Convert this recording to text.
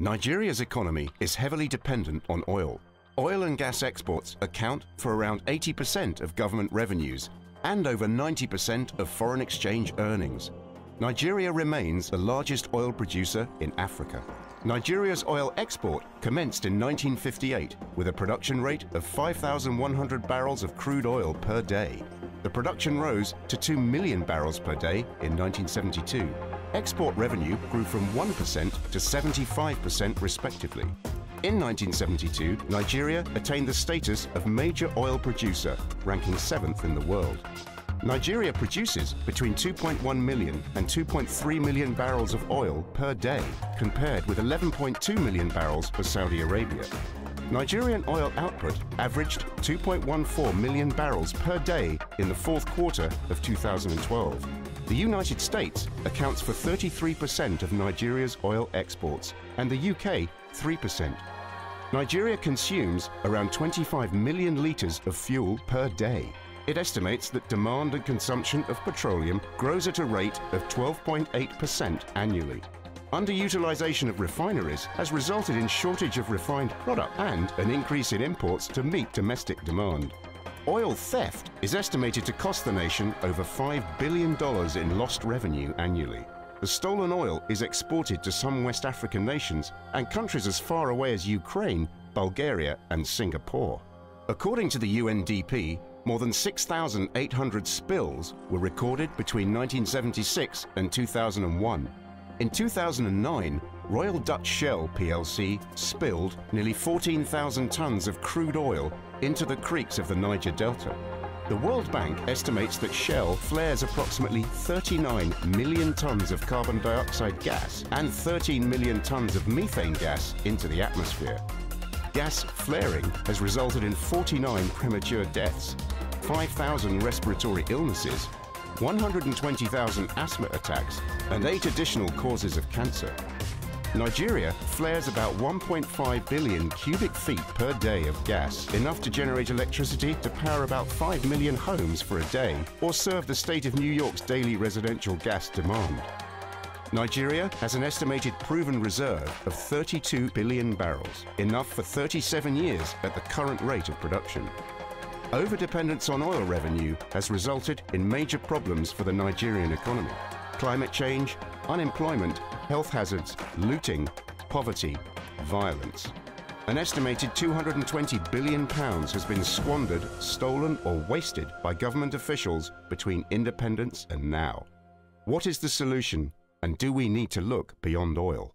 Nigeria's economy is heavily dependent on oil. Oil and gas exports account for around 80% of government revenues and over 90% of foreign exchange earnings. Nigeria remains the largest oil producer in Africa. Nigeria's oil export commenced in 1958 with a production rate of 5,100 barrels of crude oil per day. The production rose to 2 million barrels per day in 1972. Export revenue grew from 1% to 75% respectively. In 1972, Nigeria attained the status of major oil producer, ranking 7th in the world. Nigeria produces between 2.1 million and 2.3 million barrels of oil per day, compared with 11.2 million barrels for Saudi Arabia. Nigerian oil output averaged 2.14 million barrels per day in the fourth quarter of 2012. The United States accounts for 33% of Nigeria's oil exports, and the UK 3%. Nigeria consumes around 25 million litres of fuel per day. It estimates that demand and consumption of petroleum grows at a rate of 12.8% annually. Underutilization of refineries has resulted in shortage of refined product and an increase in imports to meet domestic demand. Oil theft is estimated to cost the nation over $5 billion in lost revenue annually. The stolen oil is exported to some West African nations and countries as far away as Ukraine, Bulgaria, and Singapore. According to the UNDP, more than 6,800 spills were recorded between 1976 and 2001. In 2009, Royal Dutch Shell plc spilled nearly 14,000 tons of crude oil into the creeks of the Niger Delta. The World Bank estimates that Shell flares approximately 39 million tons of carbon dioxide gas and 13 million tons of methane gas into the atmosphere. Gas flaring has resulted in 49 premature deaths, 5,000 respiratory illnesses, 120,000 asthma attacks, and 8 additional causes of cancer. Nigeria flares about 1.5 billion cubic feet per day of gas, enough to generate electricity to power about 5 million homes for a day, or serve the state of New York's daily residential gas demand. Nigeria has an estimated proven reserve of 32 billion barrels, enough for 37 years at the current rate of production. Overdependence on oil revenue has resulted in major problems for the Nigerian economy. Climate change, unemployment, health hazards, looting, poverty, violence. An estimated £220 billion has been squandered, stolen, or wasted by government officials between independence and now. What is the solution, and do we need to look beyond oil?